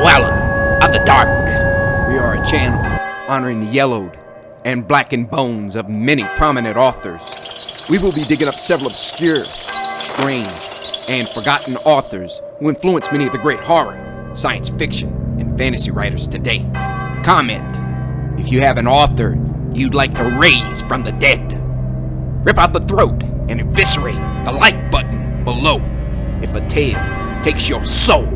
Dweller of the Dark. We are a channel honoring the yellowed and blackened bones of many prominent authors. We will be digging up several obscure, strange, and forgotten authors who influenced many of the great horror, science fiction, and fantasy writers today. Comment if you have an author you'd like to raise from the dead. Rip out the throat and eviscerate the like button below if a tale takes your soul.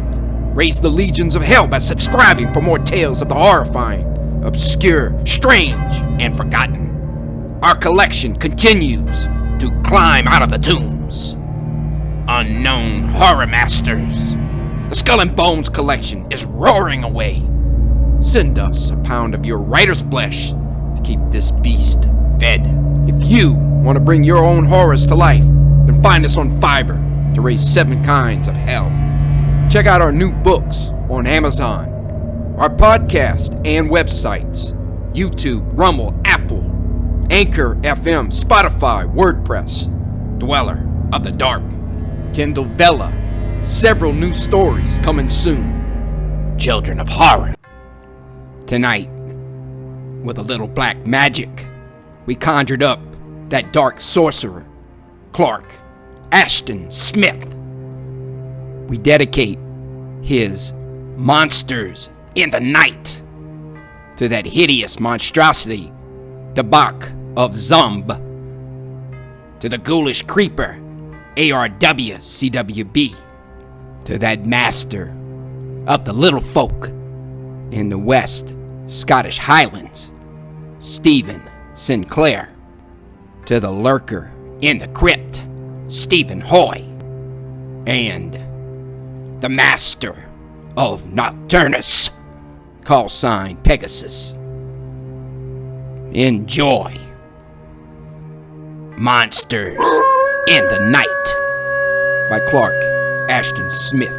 Raise the legions of hell by subscribing for more tales of the horrifying, obscure, strange, and forgotten. Our collection continues to climb out of the tombs. Unknown horror masters. The Skull and Bones collection is roaring away. Send us a pound of your writer's flesh to keep this beast fed. If you want to bring your own horrors to life, then find us on FIVERR to raise 7 kinds of hell. Check out our new books on Amazon, our podcast and websites, YouTube, Rumble, Apple, Anchor FM, Spotify, WordPress, Dweller of the Dark, Kindle Vella, several new stories coming soon. Children of Horror. Tonight, with a little black magic, we conjured up that dark sorcerer, Clark Ashton Smith. We dedicate his Monsters in the Night to that hideous monstrosity, the Bach of Zumb, to the ghoulish creeper, ARW CWB, to that master of the little folk in the West Scottish Highlands, Stephen Sinclair, to the lurker in the crypt, Stephen Hoy, and the master of Nocturnus, call sign Pegasus. Enjoy Monsters in the Night by Clark Ashton Smith.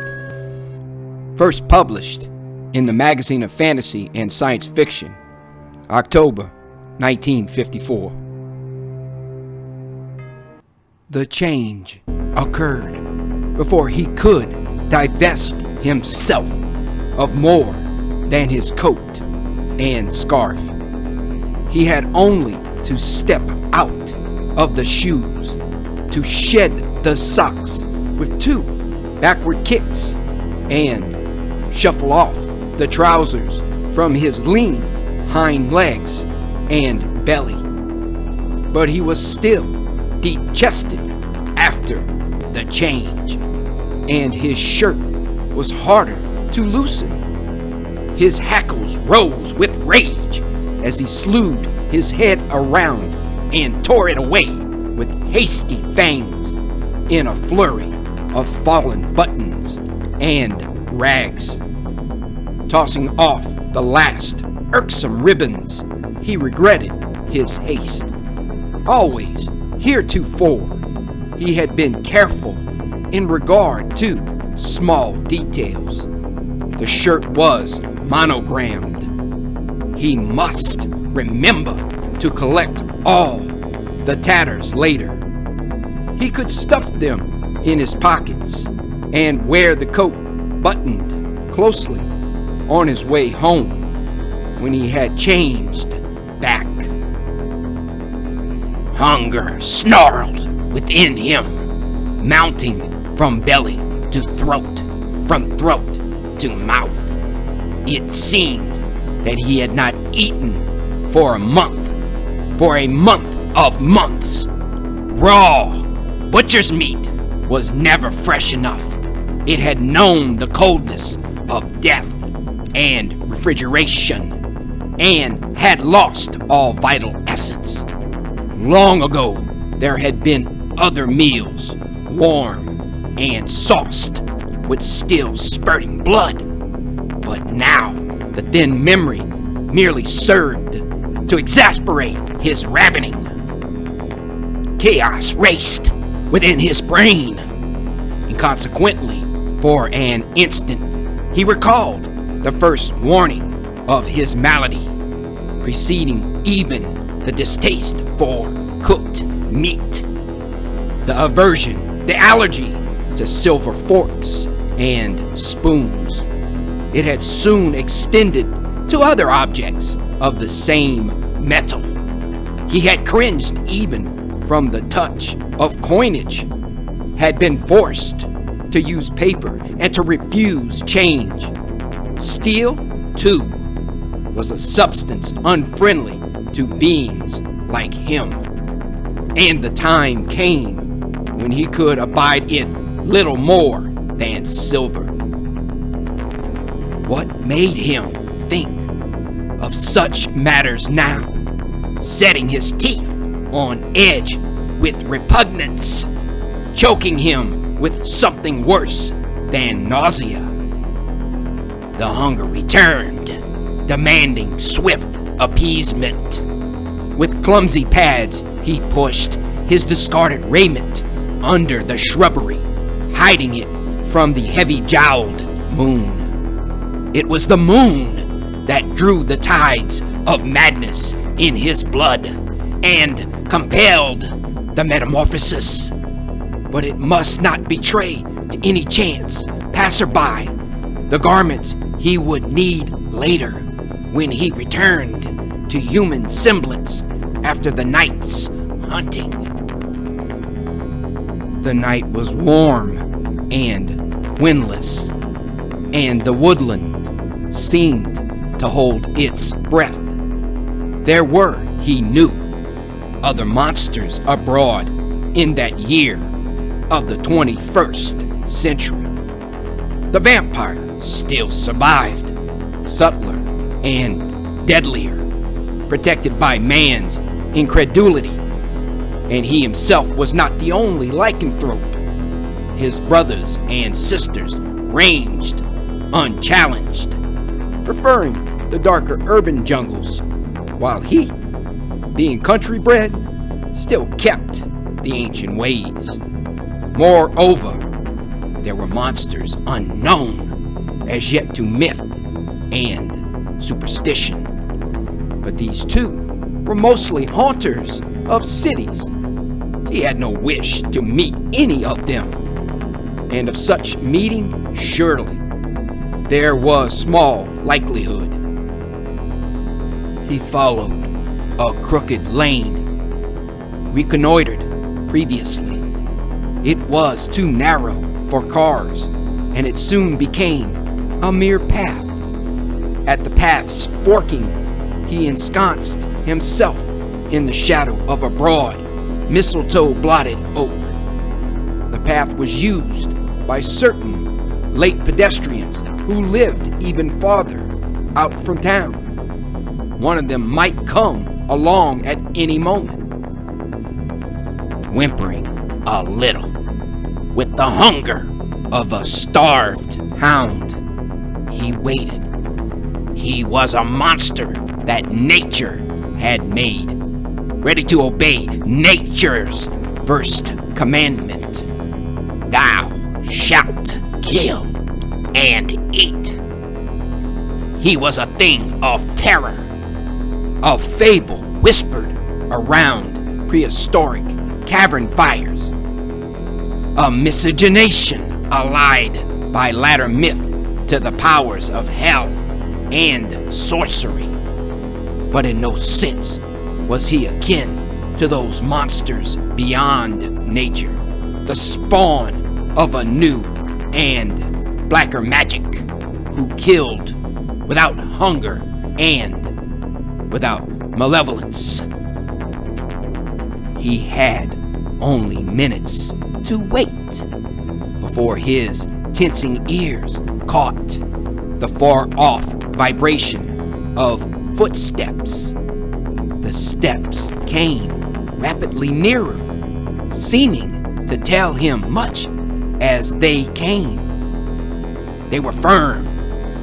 First published in the Magazine of Fantasy and Science Fiction, October 1954. The change occurred before he could divest himself of more than his coat and scarf. He had only to step out of the shoes, to shed the socks with 2 backward kicks, and shuffle off the trousers from his lean hind legs and belly. But he was still deep-chested after the change, and his shirt was harder to loosen. His hackles rose with rage as he slewed his head around and tore it away with hasty fangs in a flurry of fallen buttons and rags. Tossing off the last irksome ribbons, he regretted his haste. Always heretofore, he had been careful in regard to small details. The shirt was monogrammed. He must remember to collect all the tatters later. He could stuff them in his pockets and wear the coat buttoned closely on his way home when he had changed back. Hunger snarled within him, mounting from belly to throat, from throat to mouth. It seemed that he had not eaten for a month of months. Raw butcher's meat was never fresh enough. It had known the coldness of death and refrigeration, and had lost all vital essence. Long ago, there had been other meals, warm and sauced with still spurting blood. But now, the thin memory merely served to exasperate his ravening. Chaos raced within his brain, and consequently, for an instant, he recalled the first warning of his malady, preceding even the distaste for cooked meat, the aversion, the allergy to silver forks and spoons. it had soon extended to other objects of the same metal. He had cringed even from the touch of coinage, had been forced to use paper and to refuse change. Steel, too, was a substance unfriendly to beings like him, and the time came when he could abide it little more than silver. What made him think of such matters now, setting his teeth on edge with repugnance, choking him with something worse than nausea? The hunger returned, demanding swift appeasement. With clumsy pads, he pushed his discarded raiment under the shrubbery, hiding it from the heavy-jowled moon. It was the moon that drew the tides of madness in his blood and compelled the metamorphosis. But it must not betray to any chance passerby the garments he would need later when he returned to human semblance after the night's hunting. The night was warm and windless, and the woodland seemed to hold its breath. There were, he knew, other monsters abroad in that year of the 21st century. The vampire still survived, subtler and deadlier, protected by man's incredulity. And he himself was not the only lycanthrope. His brothers and sisters ranged unchallenged, preferring the darker urban jungles, while he, being country bred, still kept the ancient ways. Moreover, there were monsters unknown as yet to myth and superstition. But these two were mostly haunters of cities. He had no wish to meet any of them, and of such meeting, surely, there was small likelihood. He followed a crooked lane, reconnoitered previously. It was too narrow for cars, and it soon became a mere path. At the path's forking, he ensconced himself in the shadow of a broad, mistletoe-blotted oak. The path was used by certain late pedestrians who lived even farther out from town. One of them might come along at any moment. Whimpering a little, with the hunger of a starved hound, he waited. He was a monster that nature had made, ready to obey nature's first commandment. Thou shalt kill and eat. He was a thing of terror, of fable whispered around prehistoric cavern fires, a miscegenation allied by latter myth to the powers of hell and sorcery. But in no sense was he akin to those monsters beyond nature, the spawn of a new and blacker magic, who killed without hunger and without malevolence. He had only minutes to wait before his tensing ears caught the far-off vibration of footsteps. The steps came rapidly nearer, seeming to tell him much as they came. They were firm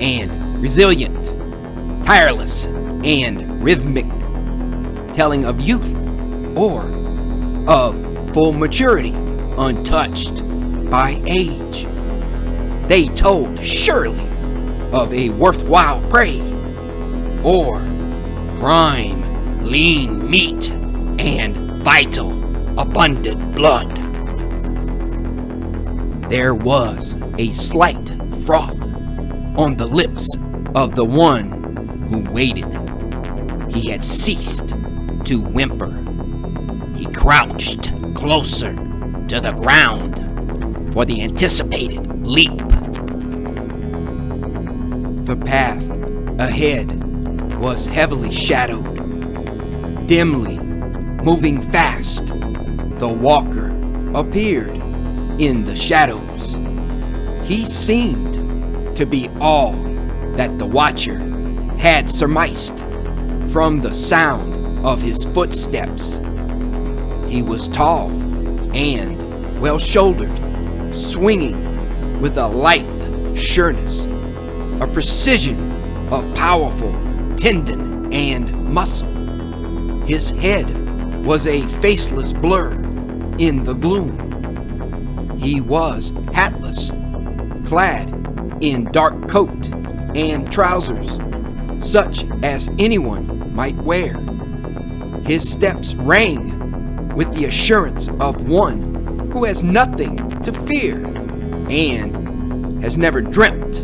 and resilient, tireless and rhythmic, telling of youth or of full maturity, untouched by age. They told surely of a worthwhile prey, or prime, lean meat and vital, abundant blood. There was a slight froth on the lips of the one who waited. He had ceased to whimper. He crouched closer to the ground for the anticipated leap. The path ahead was heavily shadowed. Dimly moving fast, the walker appeared in the shadows. He seemed to be all that the watcher had surmised from the sound of his footsteps. He was tall and well-shouldered, swinging with a lithe sureness, a precision of powerful tendon and muscle. His head was a faceless blur in the gloom. He was hatless, clad in dark coat and trousers, such as anyone might wear. His steps rang with the assurance of one who has nothing to fear and has never dreamt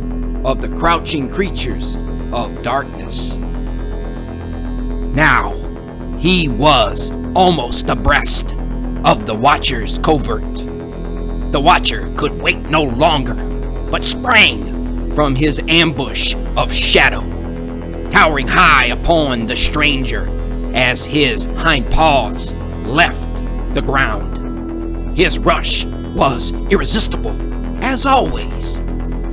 of the crouching creatures of darkness. Now, he was almost abreast of the Watcher's covert. The Watcher could wait no longer, but sprang from his ambush of shadow, towering high upon the stranger as his hind paws left the ground. His rush was irresistible, as always.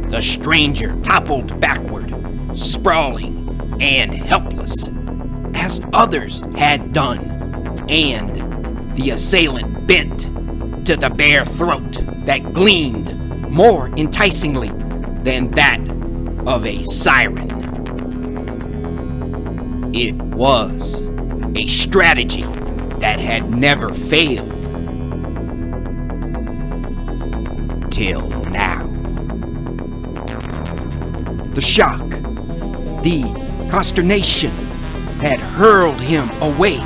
The stranger toppled backward, sprawling and helpless, as others had done, and the assailant bent to the bare throat that gleamed more enticingly than that of a siren. It was a strategy that had never failed till now. The shock, the consternation had hurled him away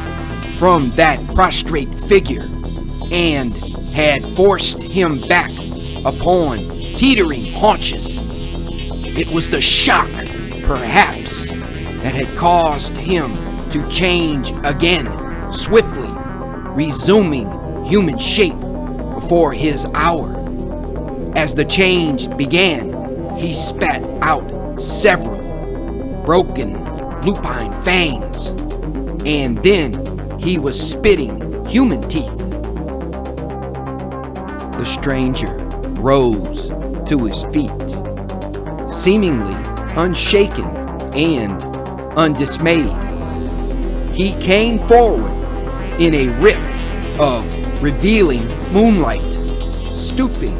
from that prostrate figure and had forced him back upon teetering haunches. It was the shock, perhaps, that had caused him to change again, swiftly, resuming human shape before his hour. As the change began, he spat out several broken lupine fangs, and then he was spitting human teeth. The stranger rose to his feet, seemingly unshaken and undismayed. He came forward in a rift of revealing moonlight, stooping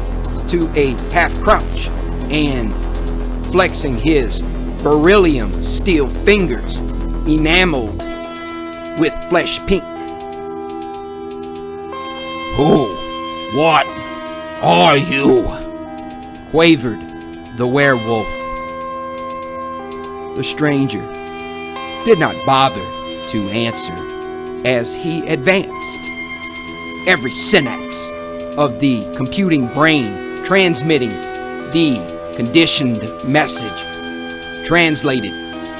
to a half crouch and flexing his beryllium steel fingers enameled with flesh pink. Who? What are you? Quavered the werewolf. The stranger did not bother to answer as he advanced. Every synapse of the computing brain transmitting the conditioned message translated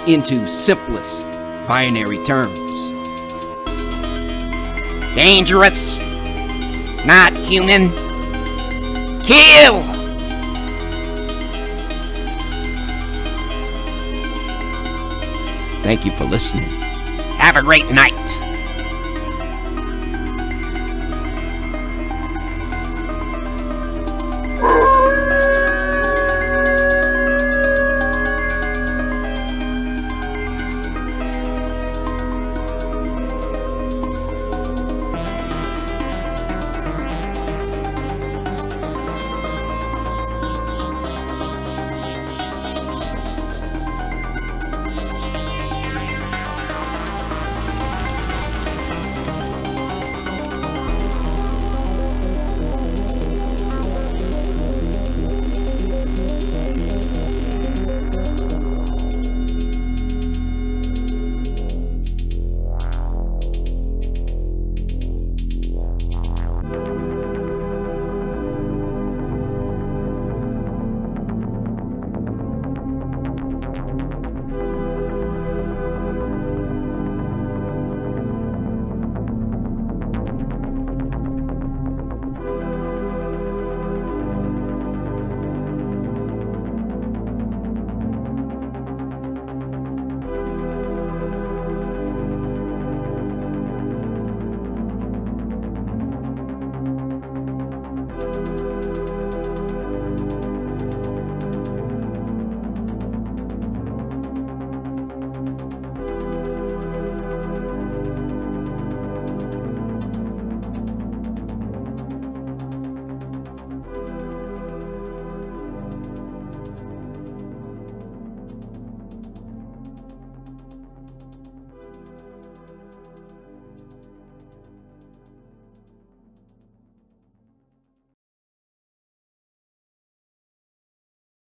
into simplest binary terms. Dangerous, not human. Kill! Thank you for listening. Have a great night.